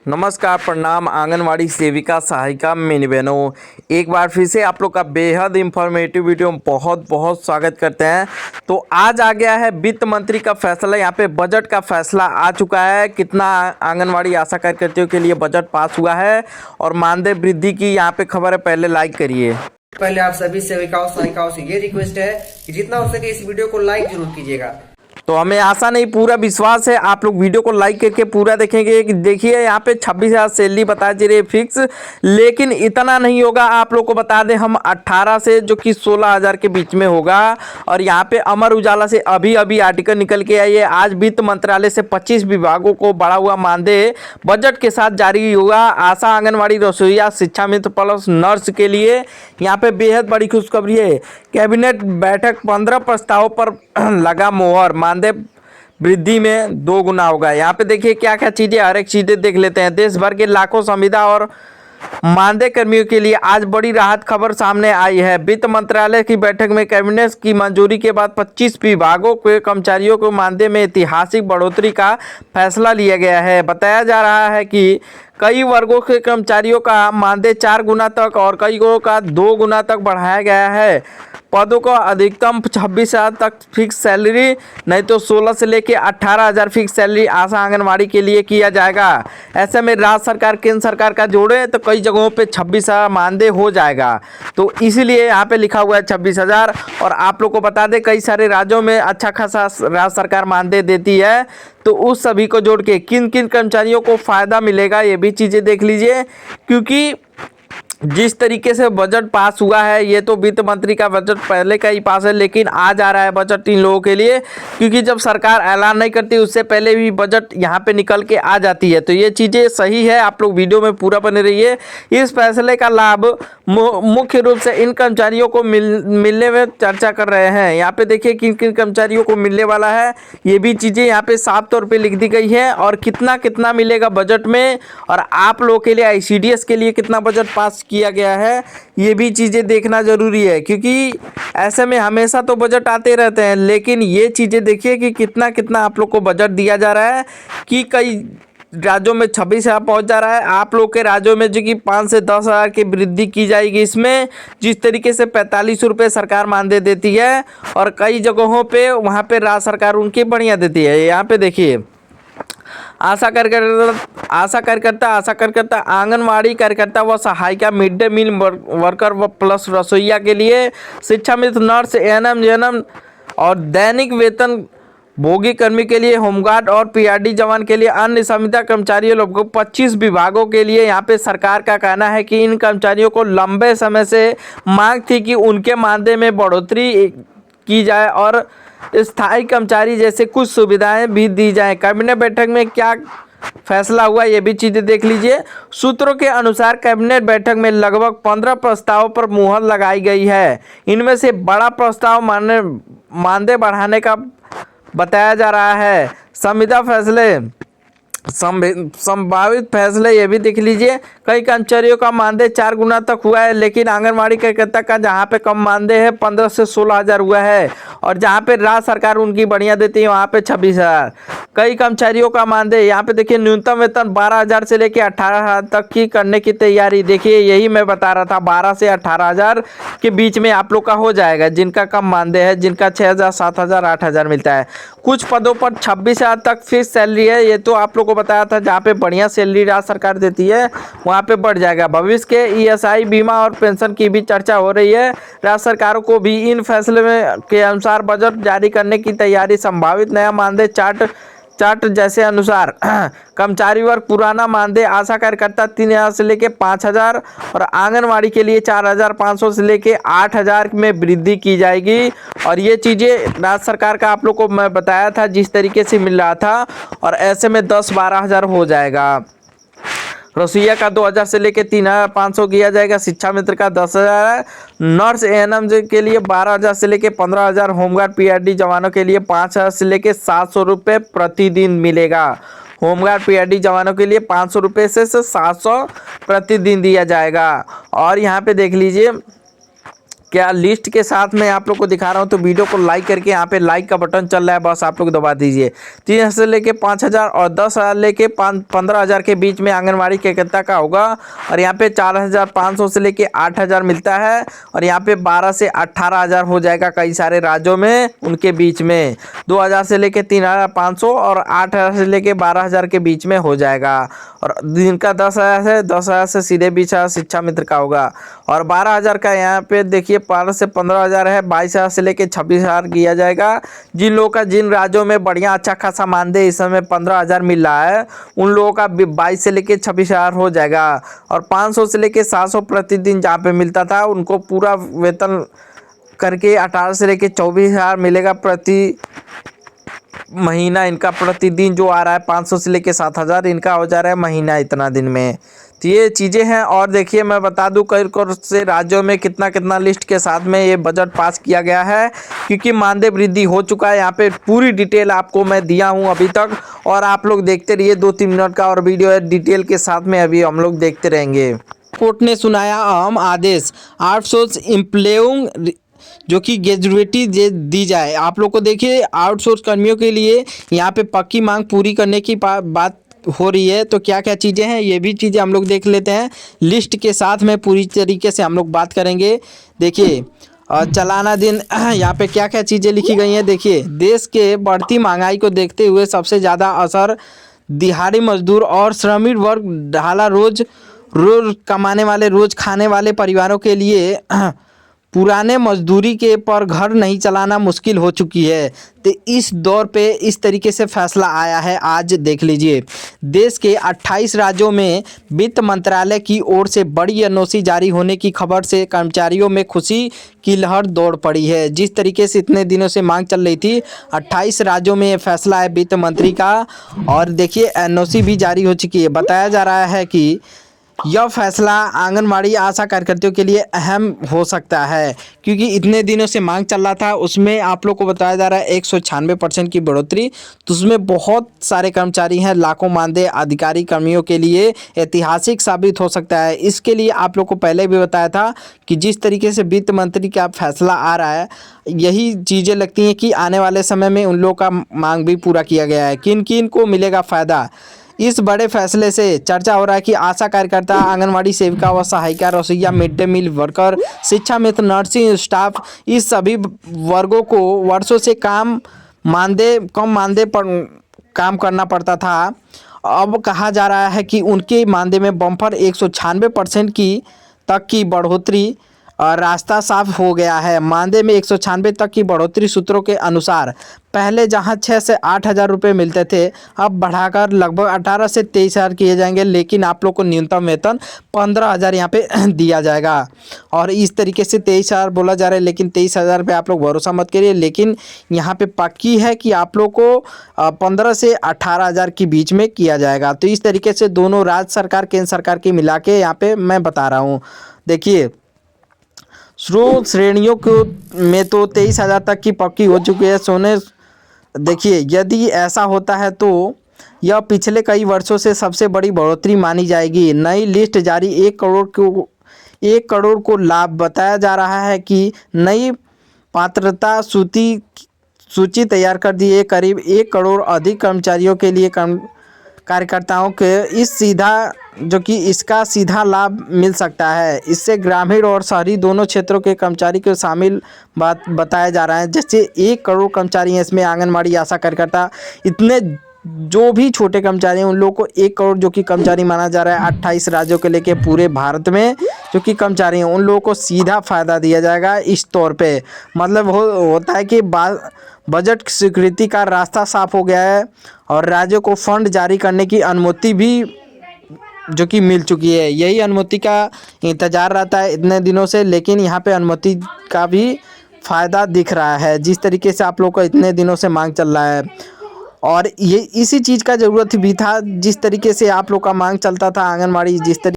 नमस्कार, प्रणाम। आंगनवाड़ी सेविका सहायिका मिनी बहनों, एक बार फिर से आप लोग का बेहद इंफॉर्मेटिव वीडियो में बहुत बहुत स्वागत करते हैं। तो आज आ गया है वित्त मंत्री का फैसला। यहाँ पे बजट का फैसला आ चुका है। कितना आंगनवाड़ी आशा कार्यकर्तियों के लिए बजट पास हुआ है और मानदेय वृद्धि की यहाँ पे खबर है, पहले लाइक करिए। पहले आप सभी सेविकाओं सहायिकाओं से ये रिक्वेस्ट है कि जितना हो सके इस वीडियो को लाइक जरूर कीजिएगा। तो हमें आशा नहीं, पूरा विश्वास है आप लोग वीडियो को लाइक करके पूरा देखेंगे। कि देखिए यहाँ पे 26,000 सैलरी बता दे रहे फिक्स, लेकिन इतना नहीं होगा। आप लोग को बता दें हम 18 से जो कि 16,000 के बीच में होगा। और यहाँ पे अमर उजाला से अभी अभी आर्टिकल निकल के आई है। आज वित्त मंत्रालय से 25 विभागों को बढ़ा हुआ मानदेय बजट के साथ जारी होगा। आशा, आंगनवाड़ी, रसोईया, शिक्षा मित्र प्लस नर्स के लिए यहाँ पे बेहद बड़ी खुशखबरी है। कैबिनेट बैठक 15 प्रस्तावों पर लगा मोहर। मानदेय वृद्धि में 2 गुना होगा। यहाँ पे देखिए क्या क्या चीजें, हर एक चीजें देख लेते हैं। देश भर के लाखों संविदा और मानदेय कर्मियों के लिए आज बड़ी राहत खबर सामने आई है। वित्त मंत्रालय की बैठक में कैबिनेट की मंजूरी के बाद 25 विभागों के कर्मचारियों को मानदेय में ऐतिहासिक बढ़ोतरी का फैसला लिया गया है। बताया जा रहा है कि कई वर्गों के कर्मचारियों का मानदेय 4 गुना तक और कई का 2 गुना तक बढ़ाया गया है। पदों को अधिकतम 26,000 तक फिक्स सैलरी, नहीं तो 16 से लेकर 18,000 फिक्स सैलरी आशा आंगनवाड़ी के लिए किया जाएगा। ऐसे में राज्य सरकार केंद्र सरकार का जोड़े तो कई जगहों पे 26,000 मानदेय हो जाएगा। तो इसीलिए यहाँ पे लिखा हुआ है 26,000। और आप लोग को बता दें कई सारे राज्यों में अच्छा खासा राज्य सरकार मानदेय देती है। तो उस सभी को जोड़ के किन किन कर्मचारियों को फ़ायदा मिलेगा ये भी चीज़ें देख लीजिए। क्योंकि जिस तरीके से बजट पास हुआ है, ये तो वित्त मंत्री का बजट पहले का ही पास है, लेकिन आज आ रहा है बजट इन लोगों के लिए। क्योंकि जब सरकार ऐलान नहीं करती उससे पहले भी बजट यहाँ पे निकल के आ जाती है। तो ये चीज़ें सही है, आप लोग वीडियो में पूरा बने रहिए। इस फैसले का लाभ मुख्य रूप से इन कर्मचारियों को मिलने में चर्चा कर रहे हैं। यहाँ पे देखिए किन किन कर्मचारियों को मिलने वाला है, ये भी चीज़ें यहाँ पे साफ तौर पर लिख दी गई है। और कितना कितना मिलेगा बजट में, और आप लोग के लिए ICDS के लिए कितना बजट पास किया गया है, ये भी चीज़ें देखना ज़रूरी है। क्योंकि ऐसे में हमेशा तो बजट आते रहते हैं, लेकिन ये चीज़ें देखिए कि कितना कितना आप लोग को बजट दिया जा रहा है। कि कई राज्यों में 26,000 पहुँच जा रहा है। आप लोग के राज्यों में जो कि 5 से 10,000 की वृद्धि की जाएगी इसमें। जिस तरीके से 45 रुपये सरकार मानदेय देती है, और कई जगहों पे वहाँ पे राज्य सरकार उनकी बढ़िया देती है। यहाँ पे देखिए आशा कार्यकर्ता, आंगनवाड़ी कार्यकर्ता व सहायिका, मिड डे मील वर्कर व प्लस रसोईया के लिए, शिक्षा मित्र, नर्स, ANM, JNM और दैनिक वेतन भोगी कर्मी के लिए, होमगार्ड और PRD जवान के लिए, अन्य संविदा कर्मचारियों लोगों 25 विभागों के लिए। यहाँ पे सरकार का कहना है कि इन कर्मचारियों को लंबे समय से मांग थी कि उनके मानदेय में बढ़ोतरी की जाए और स्थायी कर्मचारी जैसे कुछ सुविधाएं भी दी जाएं। कैबिनेट बैठक में क्या फैसला हुआ ये भी चीज़ें देख लीजिए। सूत्रों के अनुसार कैबिनेट बैठक में लगभग 15 प्रस्तावों पर मुहर लगाई गई है। इनमें से बड़ा प्रस्ताव मानदेय बढ़ाने का बताया जा रहा है। संभावित फैसले ये भी देख लीजिए। कई कर्मचारियों का मानदेय 4 गुना तक हुआ है, लेकिन आंगनवाड़ी कार्यकर्ता का जहाँ पे कम मानदेय है 15 से 16,000 हुआ है। और जहाँ पे राज्य सरकार उनकी बढ़िया देती है वहाँ पे 26,000। कई कर्मचारियों का मानदेय यहाँ पे देखिए न्यूनतम वेतन 12,000 से लेकर 18,000 तक की करने की तैयारी। देखिए यही मैं बता रहा था, 12 से 18,000 के बीच में आप लोग का हो जाएगा जिनका कम मानदेय है, जिनका 6,000, 7,000, 8,000 मिलता है। कुछ पदों पर 26,000 तक फिक्स सैलरी है। ये तो आप लोग को बताया था, जहाँ पे बढ़िया सैलरी राज्य सरकार देती है वहाँ पे बढ़ जाएगा। भविष्य के ESI बीमा और पेंशन की भी चर्चा हो रही है। राज्य सरकारों को भी इन फैसले में के अनुसार बजट जारी करने की तैयारी। संभावित नया मानदेय चार्ट जैसे अनुसार कर्मचारी वर्ग पुराना मानदेय आशा कार्यकर्ता 3,000 से लेके 5,000 और आंगनवाड़ी के लिए 4,500 से लेके 8,000 में वृद्धि की जाएगी। और ये चीज़ें राज्य सरकार का आप लोग को मैं बताया था जिस तरीके से मिल रहा था, और ऐसे में 10-12,000 हो जाएगा। रसोईया का 2,000 से लेके 3,500 किया जाएगा। शिक्षा मित्र का 10,000 है। नर्स ANM के लिए 12,000 से लेके 15,000। होमगार्ड PRD जवानों के लिए 5,000 से लेके 700 रुपये प्रतिदिन मिलेगा। होमगार्ड PRD जवानों के लिए 500 रुपये से 700 प्रतिदिन दिया जाएगा। और यहाँ पे देख लीजिए क्या लिस्ट के साथ मैं आप लोग को दिखा रहा हूँ। तो वीडियो को लाइक करके यहाँ पे लाइक का बटन चल रहा है, बस आप लोग दबा दीजिए। 3,000 से लेके 5,000 और 10,000 लेके 15,000 के बीच में आंगनबाड़ी कार्यकर्ता का होगा। और यहाँ पे 4,500 से लेके 8,000 मिलता है। और यहाँ पे 12 से 18,000 हो जाएगा कई सारे राज्यों में, उनके बीच में 2,000 से लेके 3,500 और 8,000 से लेके 12,000 के बीच में हो जाएगा। और जिनका 10,000 से सीधे बीच शिक्षा मित्र का होगा। और 12,000 का यहाँ पे देखिए 12 से 15,000 है। 22,000 से लेके 26,000 किया जाएगा। जिन लोगों का जिन राज्यों में बढ़िया अच्छा खासा मानदेय इस समय 15,000 मिल रहा है, उन लोगों का 22 से लेके 26,000 हो जाएगा। और 500 से लेके 700 प्रतिदिन जहाँ पे मिलता था, उनको पूरा वेतन करके 18 से लेके 24,000 मिलेगा प्रति महीना। इनका प्रतिदिन जो आ रहा है 500 से लेके 7,000, इनका हो जा रहा है महीना इतना दिन में। तो ये चीज़ें हैं। और देखिए मैं बता दूं कई से राज्यों में कितना कितना लिस्ट के साथ में ये बजट पास किया गया है, क्योंकि मानदेय वृद्धि हो चुका है। यहाँ पे पूरी डिटेल आपको मैं दिया हूँ अभी तक, और आप लोग देखते रहिए। 2-3 मिनट का और वीडियो है, डिटेल के साथ में अभी हम लोग देखते रहेंगे। कोर्ट ने सुनाया अहम आदेश, आउटसोर्स एम्प्लॉइंग जो कि ग्रेजुएटी दी जाए। आप लोग को देखिए आउटसोर्स कर्मियों के लिए यहाँ पे पक्की मांग पूरी करने की बात हो रही है। तो क्या क्या चीज़ें हैं ये भी चीज़ें हम लोग देख लेते हैं। लिस्ट के साथ में पूरी तरीके से हम लोग बात करेंगे। देखिए चलाना दिन यहाँ पे क्या क्या चीज़ें लिखी गई हैं। देखिए देश के बढ़ती महंगाई को देखते हुए सबसे ज़्यादा असर दिहाड़ी मजदूर और श्रमिक वर्ग ढाला रोज कमाने वाले रोज खाने वाले परिवारों के लिए पुराने मजदूरी के पर घर नहीं चलाना मुश्किल हो चुकी है। तो इस दौर पे इस तरीके से फैसला आया है। आज देख लीजिए, देश के 28 राज्यों में वित्त मंत्रालय की ओर से बड़ी एनओसी जारी होने की खबर से कर्मचारियों में खुशी की लहर दौड़ पड़ी है। जिस तरीके से इतने दिनों से मांग चल रही थी, 28 राज्यों में ये फैसला है वित्त मंत्री का। और देखिए एनओसी भी जारी हो चुकी है। बताया जा रहा है कि यह फैसला आंगनबाड़ी आशा कार्यकर्ताओं के लिए अहम हो सकता है, क्योंकि इतने दिनों से मांग चल रहा था। उसमें आप लोग को बताया जा रहा है 196% की बढ़ोतरी। तो उसमें बहुत सारे कर्मचारी हैं, लाखों मानदेय अधिकारी कर्मियों के लिए ऐतिहासिक साबित हो सकता है। इसके लिए आप लोग को पहले भी बताया था कि जिस तरीके से वित्त मंत्री का फैसला आ रहा है, यही चीज़ें लगती हैं कि आने वाले समय में उन लोगों का मांग भी पूरा किया गया है। किन किन को मिलेगा फ़ायदा, इस बड़े फैसले से चर्चा हो रहा है कि आशा कार्यकर्ता, आंगनवाड़ी सेविका व सहायिका, रसोइया, मिड डे मील वर्कर, शिक्षा मित्र, नर्सिंग स्टाफ, इस सभी वर्गों को वर्षों से कम मानदेय पर काम करना पड़ता था। अब कहा जा रहा है कि उनके मानदेय में बम्पर 196% की तक की बढ़ोतरी रास्ता साफ हो गया है। मानदेय में 196 तक की बढ़ोतरी सूत्रों के अनुसार पहले जहां 6 से 8,000 रुपये मिलते थे, अब बढ़ाकर लगभग 18 से 23,000 किए जाएंगे। लेकिन आप लोग को न्यूनतम वेतन 15,000 यहाँ पे दिया जाएगा। और इस तरीके से 23,000 बोला जा रहा है, लेकिन 23,000 पे आप लोग भरोसा मत करिए। लेकिन यहाँ पे पक्की है कि आप लोग को 15 से 18,000 के बीच में किया जाएगा। तो इस तरीके से दोनों राज्य सरकार केंद्र सरकार की मिला के यहाँ पे मैं बता रहा हूँ। देखिए स्रोत श्रेणियों को में तो 23,000 तक की पक्की हो चुकी है। सोने देखिए यदि ऐसा होता है तो यह पिछले कई वर्षों से सबसे बड़ी बढ़ोतरी मानी जाएगी। नई लिस्ट जारी 1 करोड़ को लाभ। बताया जा रहा है कि नई पात्रता सूची तैयार कर दी है। करीब 1 करोड़ अधिक कर्मचारियों के लिए कार्यकर्ताओं के इसका सीधा लाभ मिल सकता है। इससे ग्रामीण और शहरी दोनों क्षेत्रों के कर्मचारी को शामिल बताया जा रहा है। जैसे 1 करोड़ कर्मचारी हैं इसमें, आंगनबाड़ी आशा कार्यकर्ता, इतने जो भी छोटे कर्मचारी हैं उन लोगों को 1 करोड़ जो कि कर्मचारी माना जा रहा है 28 राज्यों के लेके पूरे भारत में जो कि कर्मचारी हैं, उन लोगों को सीधा फ़ायदा दिया जाएगा इस तौर पे। मतलब होता है कि बजट स्वीकृति का रास्ता साफ हो गया है और राज्यों को फंड जारी करने की अनुमति भी जो कि मिल चुकी है। यही अनुमति का इंतज़ार रहता है इतने दिनों से, लेकिन यहाँ पे अनुमति का भी फ़ायदा दिख रहा है। जिस तरीके से आप लोग को इतने दिनों से मांग चल रहा है, और ये इसी चीज़ का ज़रूरत भी था। जिस तरीके से आप लोग का मांग चलता था आंगनबाड़ी जिस तरीके